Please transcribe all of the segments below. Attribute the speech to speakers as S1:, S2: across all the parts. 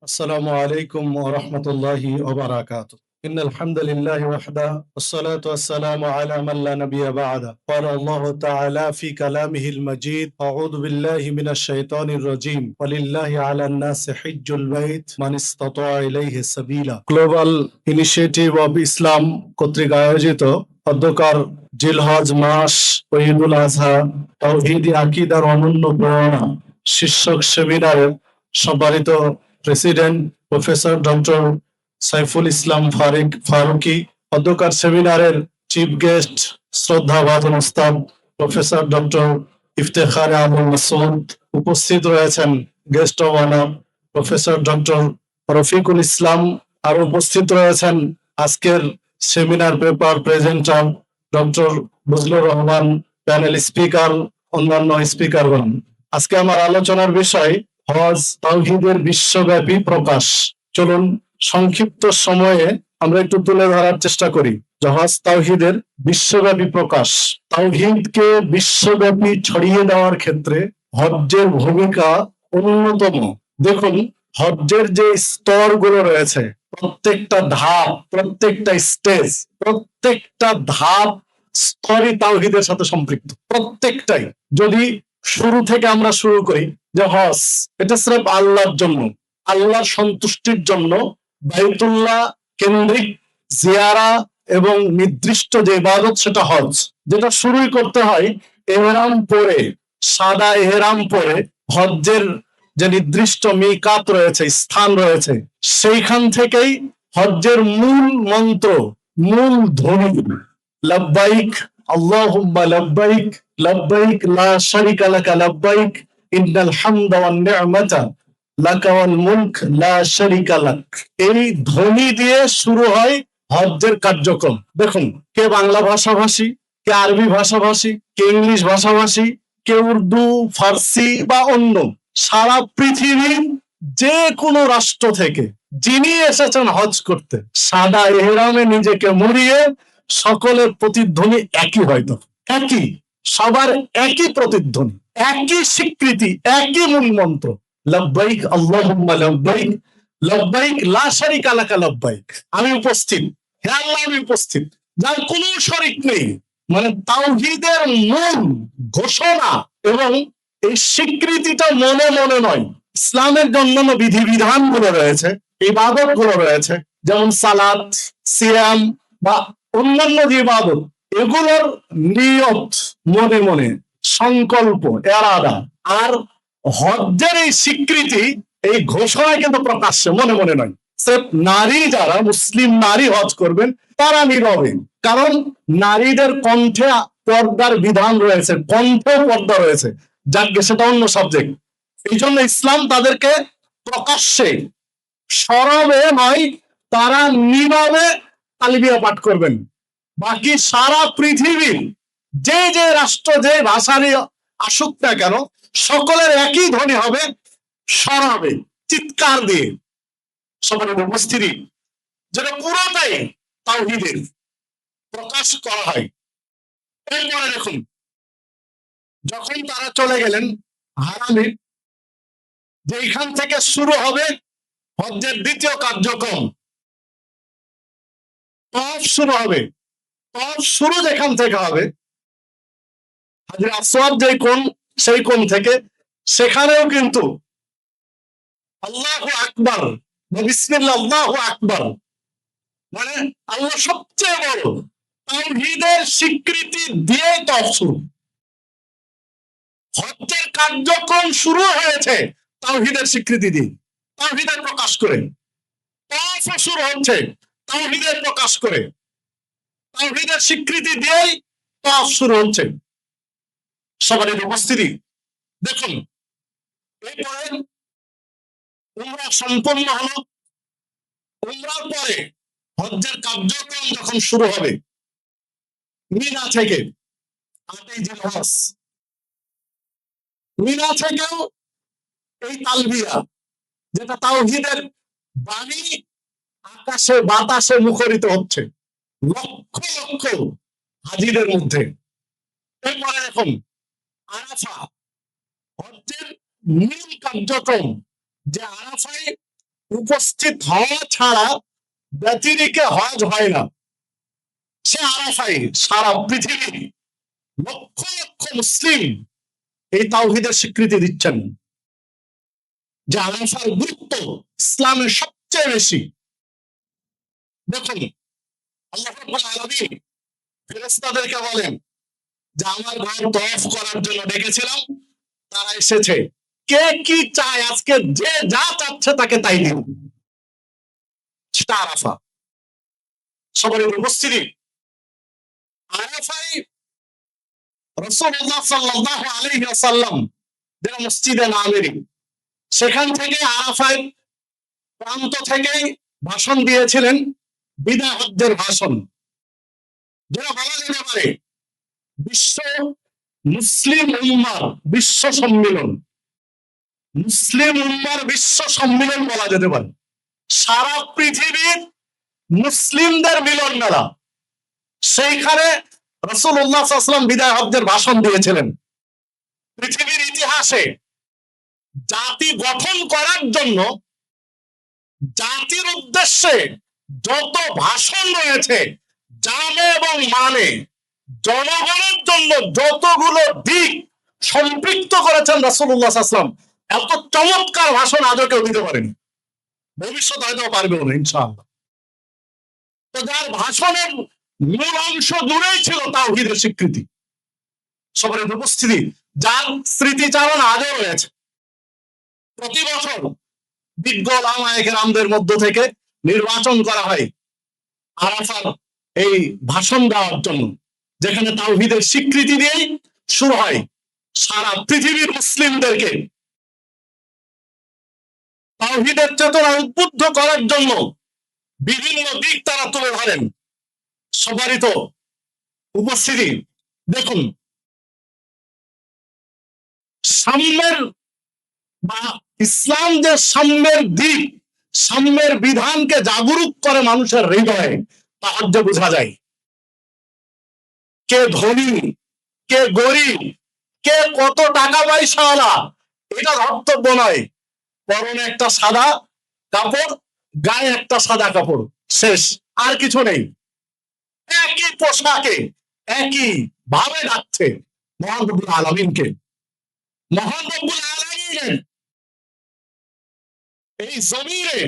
S1: السلام عليكم ورحمة الله وبركاته. إن الحمد لله وحده والصلاة والسلام على من لا نبي بعده. قال الله تعالى في كلامه المجيد: أعوذ بالله من الشيطان الرجيم ولله على الناس حج البيت من استطاع إليه سبيلا. Global initiative of Islam কর্তৃক আয়োজিত অধ্যকার জিলহজ মাস ও ঈদুল আজহা তাওহীদি আকীদার অনন্য প্রেরণা শীর্ষক সেমিনারে সম্মানিত president professor doctor Saiful Islam Faruqui, অধ্যকার সেমিনারের চিফ গেস্ট শ্রদ্ধাভাজন ওস্তাদ প্রফেসর ডক্টর ইফতেখার আবুল মাসুদ, উপস্থিত রয়েছেন guest of honour professor doctor Rafiqul Islam, আর উপস্থিত রয়েছেন আজকের seminar paper presenter doctor Bazlur Rahman, panel speaker, অন্যান্য স্পিকারগণ। আজকে আমার আলোচনার বিষয় হজ তাওহীদের বিশ্বব্যাপী প্রকাশ। চলুন সংক্ষিপ্ত সময়ে আমরা একটু তুলে ধরার চেষ্টা করি যে হজ তাওহীদের বিশ্বব্যাপী প্রকাশ। তাওহীদকে বিশ্বব্যাপী ছড়িয়ে দেওয়ার ক্ষেত্রে হজ্জের ভূমিকা অন্যতম। দেখুন, হজ্জের যে স্তরগুলো রয়েছে, প্রত্যেকটা ধাপ, প্রত্যেকটা স্টেজ, প্রত্যেকটা ধাপ স্তরই তাওহীদের সাথে সম্পৃক্ত, প্রত্যেকটাই। যদি শুরু থেকে আমরা শুরু করি যে হজ এটা সির্ফ আল্লাহর জন্য, আল্লাহর সন্তুষ্টির জন্য বাইতুল্লাহ কেন্দ্রিক জিয়ারা এবং নির্দিষ্ট যে ইবাদত সেটা হজ, যেটা শুরুই করতে হয় এহরাম পরে, সাদা এহরাম পরে। হজ্জের যে নির্দিষ্ট মিকাত রয়েছে, স্থান রয়েছে, সেইখান থেকেই হজ্জের মূল মন্ত্র, মূল ধ্বনি লব্বাইক আল্লাহুম্মা লব্বাইক লব্বাইক লা শারিকা লাকা লব্বাইক ইন্নাল হামদা ওয়ান নি'মাতা লাকা ওয়াল মুলক লা শারিকা লাক। এই ধ্বনি দিয়ে শুরু হয় হজ্জের কার্যক্রম। দেখুন, কে বাংলা ভাষাভাষী, কে আরবি ভাষাভাষী, কে ইংলিশ ভাষাভাষী, কে উর্দু, ফার্সি বা অন্য, সারা পৃথিবীর যে কোনো রাষ্ট্র থেকে যিনি এসেছেন হজ করতে, সাদা এহরামে নিজেকে মুড়িয়ে সকলের প্রতিধ্বনি একই, হয়তো একই, সবার একই প্রতিধ্বনি, একই স্বীকৃতি, একই মূল মন্ত্র লব্বাইক আল্লাহুম্মা লব্বাইক লব্বাইক লা শারিকা লাকা লব্বাইক। আমি উপস্থিত, হে আল্লাহ আমি উপস্থিত, যার কোনো শরীক নেই। মানে তাওহীদের মূল ঘোষণা এবং এই স্বীকৃতিটা মনে মনে নয়। ইসলামের জন্য বিধিবিধান গুলো রয়েছে, ইবাদত গুলো রয়েছে, যেমন সালাত, সিয়াম বা অন্যান্য যে ইবাদত, এগুলোর নিয়ত মনে মনে, সংকল্প, এরাদা। আর হজ্জের এই স্বীকৃতি, এই ঘোষণা কিন্তু প্রকাশ্যে, মনে মনে নয়। সির্ফ নারী, যারা মুসলিম নারী হজ করবেন তারা নীরবে, কারণ নারীদের কণ্ঠে পর্দার বিধান রয়েছে, কণ্ঠে পর্দা রয়েছে, যাকে সেটা অন্য সাবজেক্ট। এই জন্য ইসলাম তাদেরকে প্রকাশ্যে, সরবে নয়, তারা নীরবে তালবিয়া পাঠ করবেন। বাকি সারা পৃথিবীর যে যে রাষ্ট্র, যে ভাষারই আসুক না কেন, সকলের একই ধ্বনি হবে, সরাবে, চিৎকার দিয়ে সবার উপস্থিতি, যেটা পুরোটাই তাওহীদের প্রকাশ করা হয়। এরপরে দেখুন, যখন তারা চলে গেলেন হারামে, যেখান থেকে শুরু হবে হজ্জের দ্বিতীয় কার্যক্রম, তওয়াফ শুরু হবে। তওয়াফ শুরু যেখান থেকে হবে, হাজরে আসওয়াদ যে কোণ, সেই কোণ থেকে, সেখানেও কিন্তু আল্লাহু আকবার, বিসমিল্লাহ, আল্লাহু আকবার, মানে আল্লাহ সবচেয়ে বড়, তাওহীদের স্বীকৃতি দিয়ে তওয়াফ শুরু। হজ্জের কার্যক্রম শুরু হয়েছে তাওহীদের স্বীকৃতি দিয়ে, তাওহীদের প্রকাশ করে। তওয়াফ শুরু হচ্ছে তাওহীদের প্রকাশ করে, তাওহীদের স্বীকৃতি দিয়েই তওয়াফ শুরু হচ্ছে। সবারই উপস্থিতি। দেখুন, এরপরে উমরা সম্পন্ন হলো। উমরার পরে হজ্জের কার্যক্রম যখন শুরু হবে মিনা থেকে, 8ই জিলহজ, মিনা থেকেও এই তালবিয়া, যেটা তাওহীদের বাণী আকাশে বাতাসে মুখরিত হচ্ছে লক্ষ লক্ষ হাজিদের মধ্যে। এরপরে এখন আরাফা, হজ্জের মূল কার্যক্রম, যে আরাফায় উপস্থিত হওয়া ছাড়া ব্যতিরেকে হজ হয় না। সে আরাফাই সারা পৃথিবী লক্ষ লক্ষ মুসলিম এই তাওহীদের স্বীকৃতি দিচ্ছেন যে আরাফার গুরুত্ব ইসলামের সবচেয়ে বেশি। দেখুন, আল্লাহ রাব্বুল আলামিন ফেরেশতাদেরকে বলেন যে আমার ঘর তওয়াফ করার জন্য ডেকেছিলাম, তারা এসেছে। কে কি চায় আজকে যে যা চাচ্ছে তাকে তাই দিন। সেটা আরাফা, সবারই উপস্থিতি। আরাফায় রাসূলুল্লাহ সাল্লাল্লাহু আলাইহি ওয়াসাল্লাম যেটা মসজিদে নববী, সেখান থেকে আরাফায় প্রান্ত থেকেই ভাষণ দিয়েছিলেন, বিদায় হজ্জের ভাষণ, যেটা বলা যেতে পারে বিশ্ব মুসলিম উম্মার বিশ্ব সম্মেলন। মুসলিম উম্মার বিশ্ব সম্মেলন বলা যেতে পারে। সারা পৃথিবীর মুসলিমদের মিলন মেলা। সেইখানে রাসূলুল্লাহ সাল্লাল্লাহু আলাইহি ওয়াসাল্লাম বিদায় হজ্জের ভাষণ দিয়েছিলেন। পৃথিবীর ইতিহাসে জাতি গঠন করার জন্য, জাতির উদ্দেশ্যে যত ভাষণ রয়েছে জানে এবং মানে, জনগণের জন্য যতগুলো দিক সম্পৃক্ত করেছেন রাসূলুল্লাহ সাল্লাল্লাহু আলাইহি ওয়াসাল্লাম, এত চমৎকার ভাষণ আজও কেউ দিতে পারেনি, ভবিষ্যতে হয়তো পারবেও না ইনশাআল্লাহ। তো যার ভাষণের মূল অংশ জুড়েই ছিল তাওহীদের স্বীকৃতি, সবার উপস্থিতি, যার স্মৃতিচারণ আজও রয়েছে। প্রতি বছর বিজ্ঞ ওলামায়ে কেরামদের মধ্য থেকে নির্বাচন করা হয় আরাফার এই ভাষণ দেওয়ার জন্য, যেখানে তাওহীদের স্বীকৃতি দিয়েই শুরু হয়। সারা পৃথিবীর মুসলিমদেরকে তাওহীদের চেতনা উদ্বুদ্ধ করার জন্য বিভিন্ন দিক তারা তুলে ধরেন। সবারই তো উপস্থিতি। দেখুন, সাম্যের বা ইসলাম যে সাম্যের দিক, সাম্যের বিধানকে জাগরুক করে মানুষের হৃদয়ে, তা হজ্জে বোঝা যায়। কে ধনী, কে গরিব, কে কত টাকা পয়সাওয়ালা, এটা ধর্তব্য নয়। পরনে একটা সাদা কাপড়, গায়ে একটা সাদা কাপড়, শেষ, আর কিছু নেই। একই পোশাকে একই ভাবে ডাকছে মহান রব্বুল আলামিনকে। মহান রব্বুল আলামিনের এই জমিনে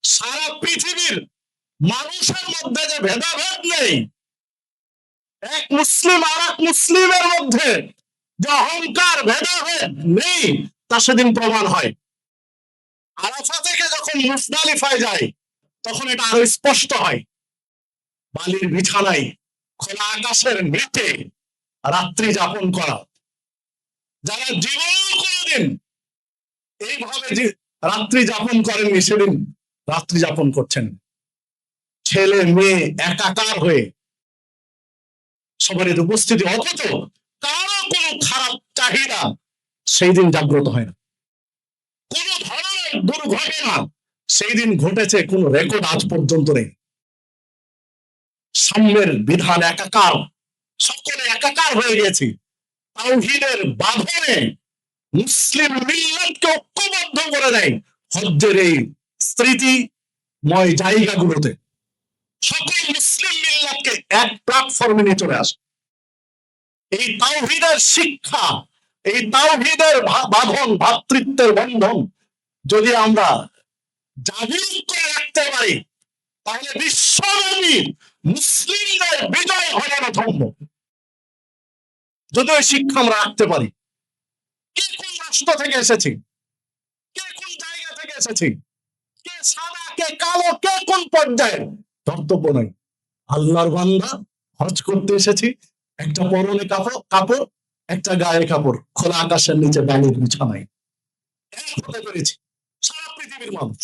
S1: সারা পৃথিবীর মানুষের মধ্যে যে ভেদাভেদ নেই, এক মুসলিম আর এক মুসলিমের মধ্যে যে অহংকার ভেদাভেদ নেই, তা সেদিন প্রমাণ হয়। আরাফা থেকে যখন মুজদালিফায় যায় তখন এটা আরো স্পষ্ট হয়। বালির বিছানায় খোলা আকাশের নিচে রাত্রি যাপন করা, যারা জীবন কোনদিন এইভাবে যে রাত্রি যাপন করেননি, সেদিন রাত্রি যাপন করছেন। ছেলে মেয়ে একাকার হয়ে সবারই উপস্থিতি, অথচ কারো কোনো খারাপ চাহিদা সেই দিন জাগ্রত হয় না। কোন ধরনের দুর্ঘটনা সেই দিন ঘটেছে কোন রেকর্ড আজ পর্যন্ত নেই। সাম্যের বিধান একাকার, সকলে একাকার হয়ে গেছি তাওহীদের বাঁধনে। মুসলিম মিল্লাতকে ঐক্যবদ্ধ করে দেয় হজ্জের এই স্মৃতিময় জায়গাগুলোতে। সকল মুসলিম মিল্লাতকে এক প্ল্যাটফর্মে নিয়ে চলে আসে। এই তাওহীদের শিক্ষা, এই তাওহীদের বাঁধন, ভ্রাতৃত্বের বন্ধন যদি আমরা জাগরুক করে রাখতে পারি, তাহলে বিশ্বব্যাপী মুসলিমদের বিজয় ঘটানো সম্ভব। যদি ওই শিক্ষা আমরা রাখতে পারি, কে কোন রাষ্ট্র থেকে এসেছি, কে কোন জায়গা থেকে এসেছি, কে সাদা, কে কালো, কে কোন পর্যায়ে, ধর্তব্য নয়। আল্লাহর বান্দা, হজ করতে এসেছি, একটা পরনে কাপড়, একটা গায়ে কাপড়, খোলা আকাশের নিচে বালির বিছানায় এক হতে পেরেছি সারা পৃথিবীর মানুষ।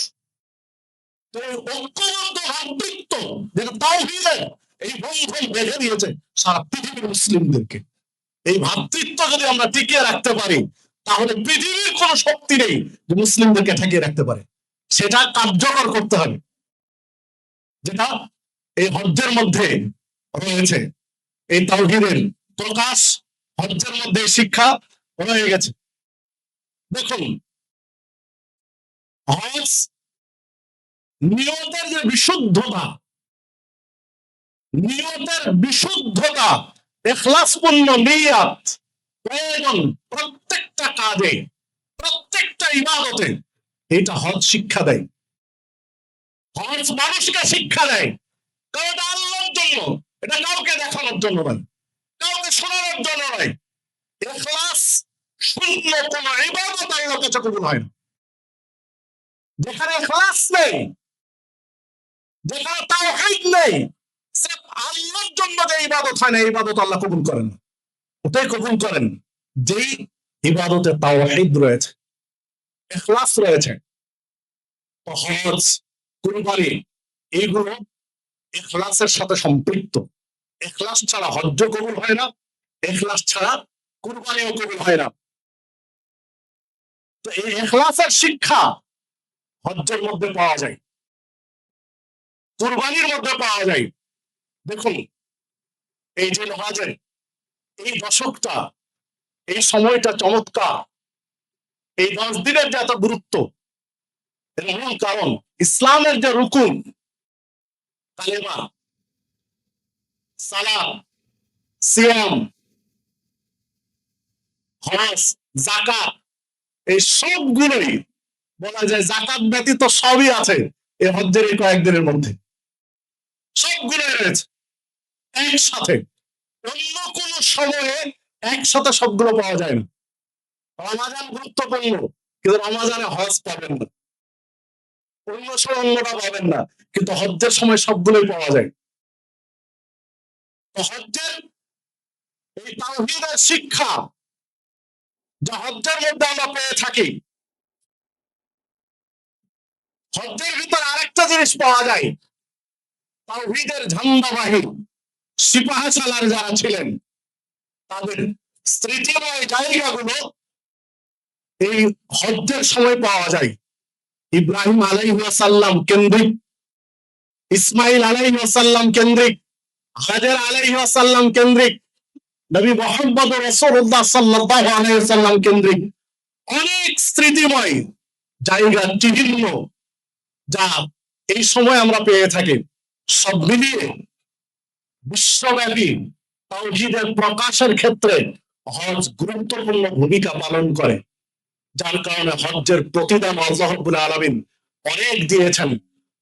S1: তো ঐক্যবদ্ধ ভ্রাতৃত্ব যেটা তাওহীদের এই বন্ধন বেঁধে দিয়েছে সারা পৃথিবীর মুসলিমদেরকে। এই ভ্রাতৃত্ব যদি আমরা টিকিয়ে রাখতে পারি, তাহলে পৃথিবীর কোন শক্তি নেই যে মুসলিমদেরকে ঠেকিয়ে রাখতে পারে। সেটা কার্যকর করতে হবে, যেটা এই হজ্জের মধ্যে রয়েছে। এই তাওহীদের প্রকাশ হজ্জের মধ্যে শিক্ষা রয়ে গেছে। দেখুন, হজ নিয়তের যে বিশুদ্ধতা, নিয়তের বিশুদ্ধতা, ইখলাসপূর্ণ নিয়ত প্রয়োজন প্রত্যেকটা কাজে, প্রত্যেকটা ইবাদতে। এটা হজ শিক্ষা দেয়। হজ মানুষকে শিক্ষা দেয়, কারণ এটা আল্লাহর জন্য, এটা কাউকে দেখানোর জন্য নয়, কাউকে শোনানোর জন্য নয়। ইখলাস শূন্য কোন ইবাদত আল্লাহর কাছে কবুল হয় না। যেখানে ইখলাস নেই, যেখানে তাওহীদ নেই, সির্ফ আল্লাহর জন্য যে ইবাদত হয় না, ইবাদত আল্লাহ কবুল করেন না। ওটাই কবুল করেন যেই ইবাদতে তাওহীদ রয়েছে, ইখলাস রয়েছে। হজ, কুরবানি, এইগুলো ইখলাসের সাথে সম্পৃক্ত। ইখলাস ছাড়া হজ্জ কবুল হয় না, ইখলাস ছাড়া কুরবানিও কবুল হয় না। তো এই ইখলাসের শিক্ষা হজ্জের মধ্যে পাওয়া যায়, কুরবানির মধ্যে পাওয়া যায়। দেখুন, এই যে হজের এই দশকটা, এই সময়টা চমৎকার। এই 10 দিনের যে এত গুরুত্ব, এর মূল কারণ ইসলামের যে রুকুন, কালেমা, সালাত, সিয়াম, হজ, যাকাত, এই সবগুলোই বলা যায় যাকাত ব্যতীত সবই আছে এই হজ্জের এই কয়েকদিনের মধ্যে, সবগুলোই রয়েছে একসাথে। অন্য কোন সময়ে একসাথে সবগুলো পাওয়া যায় না। রমাজান গুরুত্বপূর্ণ, কিন্তু রমাজানে হজ পাবেন না, অন্য সময় অন্যটা পাবেন না, কিন্তু হজ্জের সময় সবগুলোই পাওয়া যায়। তো হজ্জের এই তাওহীদের শিক্ষা যা হজ্জের মধ্যে আমরা পেয়ে থাকি, হজ্জের ভিতর আরেকটা জিনিস পাওয়া যায়। তাওহীদের ঝান্ডাবাহী সিপাহী সালার যারা ছিলেন, তাদের স্মৃতিময় জায়গাগুলো এই হজ্জের সময় পাওয়া যায়। ইব্রাহিম আলাইহিস সালাম কেন্দ্রিক, ইসমাইল আলাইহিস সালাম কেন্দ্রিক, হাজর আলাইহিস সালাম কেন্দ্রিক, নবী মুহাম্মদ রাসূলুল্লাহ সাল্লাল্লাহু আলাইহি ওয়াসাল্লাম কেন্দ্রিক অনেক স্মৃতিময় জায়গা চিহ্ন যা এই সময় আমরা পেয়ে থাকি। সব মিলিয়ে বিশ্বব্যাপী তাওহীদের প্রকাশের ক্ষেত্রে হজ গুরুত্বপূর্ণ ভূমিকা পালন করে, যার কারণে হজ্জের প্রতিদান আল্লাহ রাব্বুল আলামিন অনেক দিয়েছেন।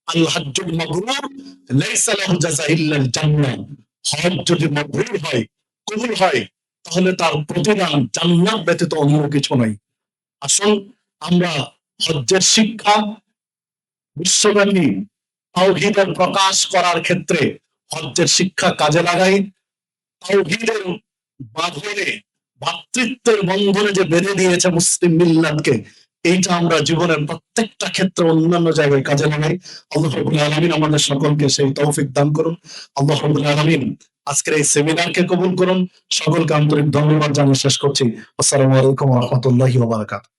S1: আল হজ্জুল মাবরুর লাইসা লাহু জাযা ইল্লাল জান্নাহ। হজ যদি মাবরুর হয়, কবুল হয়, তাহলে তার প্রতিদান জান্নাত ব্যতীত অন্য কিছু নয়। আসুন আমরা হজ্জের শিক্ষা বিশ্বব্যাপী তাওহীদের প্রকাশ করার ক্ষেত্রে হজ্জের শিক্ষা কাজে লাগাই। তাওহীদের বাঁধনে, ভ্রাতৃত্বের বন্ধনে যে বেঁধে দিয়েছে মুসলিম মিল্লাতকে, এইটা আমরা জীবনের প্রত্যেকটা ক্ষেত্রে অন্যান্য জায়গায় কাজে লাগাই। আল্লাহ রাব্বুল আলামিন আমাদের সকলকে সেই তৌফিক দান করুন। আল্লাহ রাব্বুল আলামিন আজকের এই সেমিনারকে কবুল করুন। সকলকে আন্তরিক ধন্যবাদ জানিয়ে শেষ করছি। আসসালামু আলাইকুম ওয়া রাহমাতুল্লাহি ওয়া বারাকাতুহু।